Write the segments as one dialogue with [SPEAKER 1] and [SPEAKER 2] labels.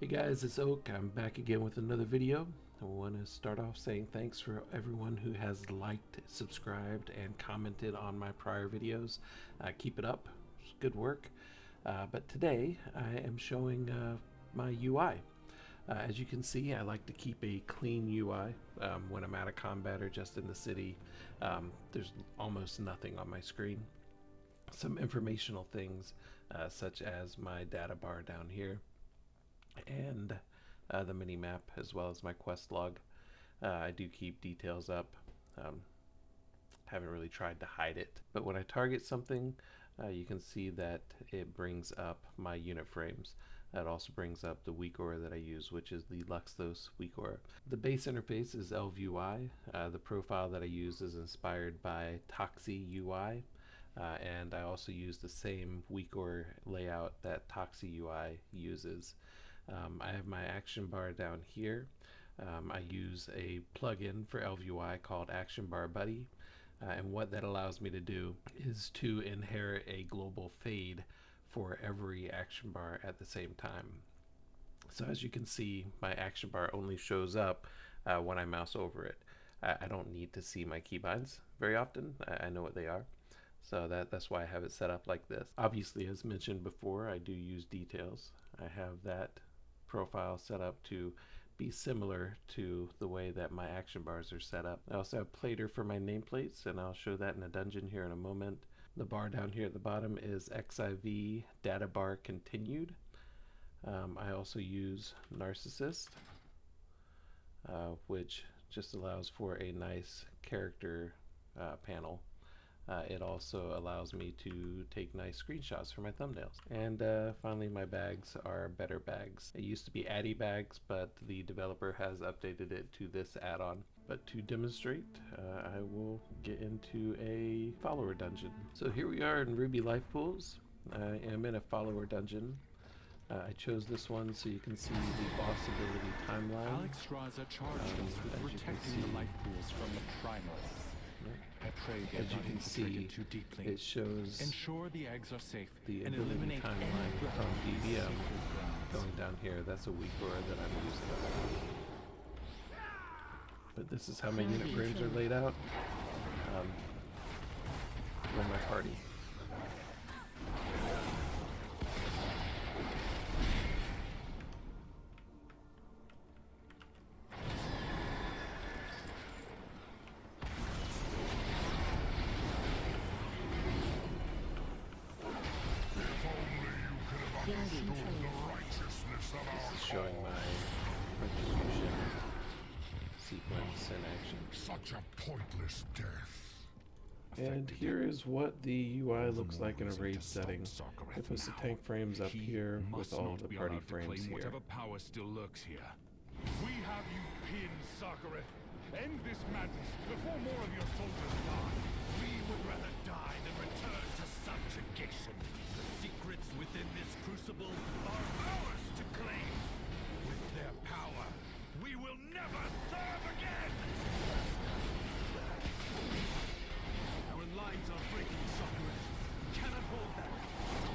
[SPEAKER 1] Hey guys, it's Oak. I'm back again with another video. I want to start off saying thanks for everyone who has liked, subscribed, and commented on my prior videos. Keep it up. It's good work. But today I am showing my UI. As you can see, I like to keep a clean UI when I'm out of combat or just in the city. There's almost nothing on my screen. Some informational things such as my data bar down here and the mini map, as well as my quest log. I do keep details up. Haven't really tried to hide it, but when I target something, you can see that it brings up my unit frames. It also brings up the Weakauras that I use, which is the Luxthos Weakauras. The base interface is ElvUI. The profile that I use is inspired by Toxi UI, and I also use the same Weakauras layout that Toxi UI uses. I have my action bar down here. I use a plugin for ElvUI called Action Bar Buddy, and what that allows me to do is to inherit a global fade for every action bar at the same time. So as you can see, my action bar only shows up when I mouse over it. I don't need to see my keybinds very often. I know what they are. So that's why I have it set up like this. Obviously, as mentioned before, I do use details. I have that profile set up to be similar to the way that my action bars are set up. I also have plater for my nameplates, and I'll show that in a dungeon here in a moment. The bar down here at the bottom is XIV data bar continued. I also use Narcissist, which just allows for a nice character panel. It also allows me to take nice screenshots for my thumbnails. And finally, my bags are better bags. It used to be Addy bags, but the developer has updated it to this add-on. But to demonstrate, I will get into a follower dungeon. So here we are in Ruby Life Pools. I am in a follower dungeon. I chose this one so you can see the boss ability timeline.
[SPEAKER 2] Alex Raza charged us with protecting the life pools from the primals. I pray they
[SPEAKER 1] as you can see,
[SPEAKER 2] too deeply.
[SPEAKER 1] it shows
[SPEAKER 2] ensure the eggs are safe
[SPEAKER 1] the
[SPEAKER 2] and
[SPEAKER 1] ability
[SPEAKER 2] eliminate
[SPEAKER 1] timeline from DBM going down here. That's a Weakauras that I'm using. But this is how my unit frames are laid out. For my party. This is showing my retribution sequence in action.
[SPEAKER 3] Such a pointless death.
[SPEAKER 1] And here is what the UI looks like in a raid setting. I put the tank frames up here with all the party frames here.
[SPEAKER 3] Whatever power still lurks here. We have you pinned, Zygor. End this madness before more of your soldiers die. We would rather die than return to subjugation. The secrets within this crucible are ours to claim. With their power, we will never serve again! Our lines are breaking, Zygor. We cannot hold that.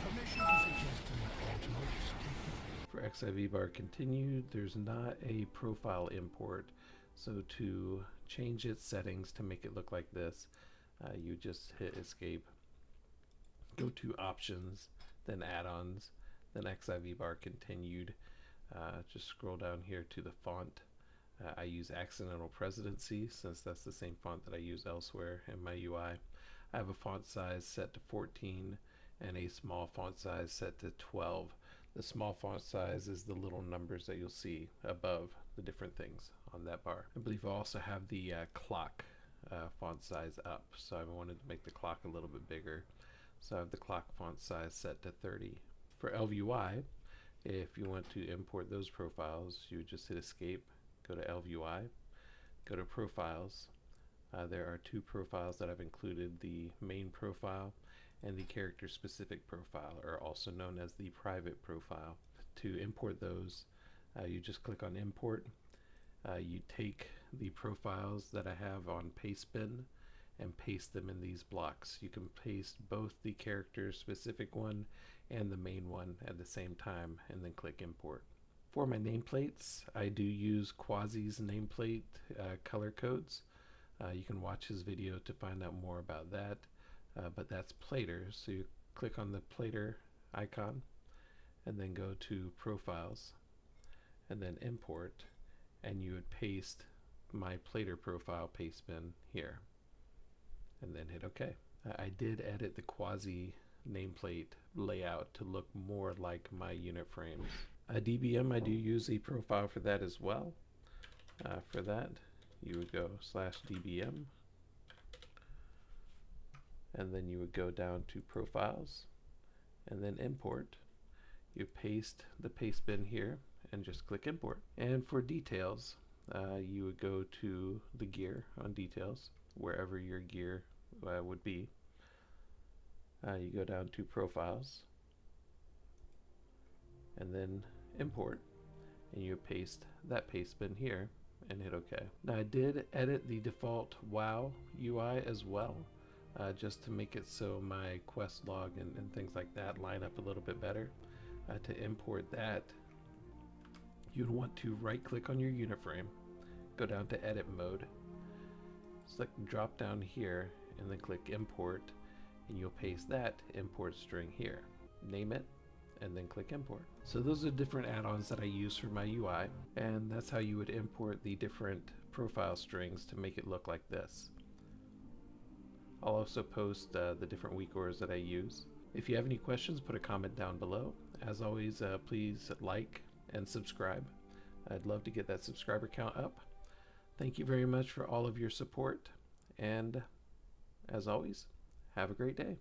[SPEAKER 3] Permission to suggest an alternate escape.
[SPEAKER 1] For XIV bar continued, there's not a profile import. So to change its settings to make it look like this, you just hit escape, go to options, then add-ons, then XIV bar continued. Just scroll down here to the font. I use accidental Presidency since that's the same font that I use elsewhere in my UI. I have a font size set to 14 and a small font size set to 12. The small font size is the little numbers that you'll see above the different things on that bar. I believe I also have the clock font size up, so I wanted to make the clock a little bit bigger. So I have the clock font size set to 30. For ElvUI, if you want to import those profiles, you would just hit escape, go to ElvUI, go to profiles. There are two profiles that I've included, the main profile and the character specific profile, or also known as the private profile. To import those, you just click on import. You take the profiles that I have on PasteBin and paste them in these blocks. You can paste both the character specific one and the main one at the same time and then click import. For my nameplates, I do use Quasi's nameplate color codes. You can watch his video to find out more about that, but that's platers. So you click on the plater icon and then go to profiles and then import, and you would paste my plater profile paste bin here and then hit OK. I did edit the Quasi nameplate layout to look more like my unit frames. DBM, I do use a profile for that as well. For that, you would go /dbm, and then you would go down to profiles and then import. You paste the paste bin here and just click import. And for details, you would go to the gear on details, wherever your gear would be. You go down to profiles and then import, and you paste that paste bin here and hit OK. Now I did edit the default WoW UI as well, just to make it so my quest log and things like that line up a little bit better. To import that, you'd want to right click on your unit frame, go down to edit mode, select drop down here, and then click import, and you'll paste that import string here. Name it, and then click import. So those are different add-ons that I use for my UI, and that's how you would import the different profile strings to make it look like this. I'll also post the different Weakauras that I use. If you have any questions, put a comment down below. As always, please like and subscribe. I'd love to get that subscriber count up. Thank you very much for all of your support, and as always, have a great day.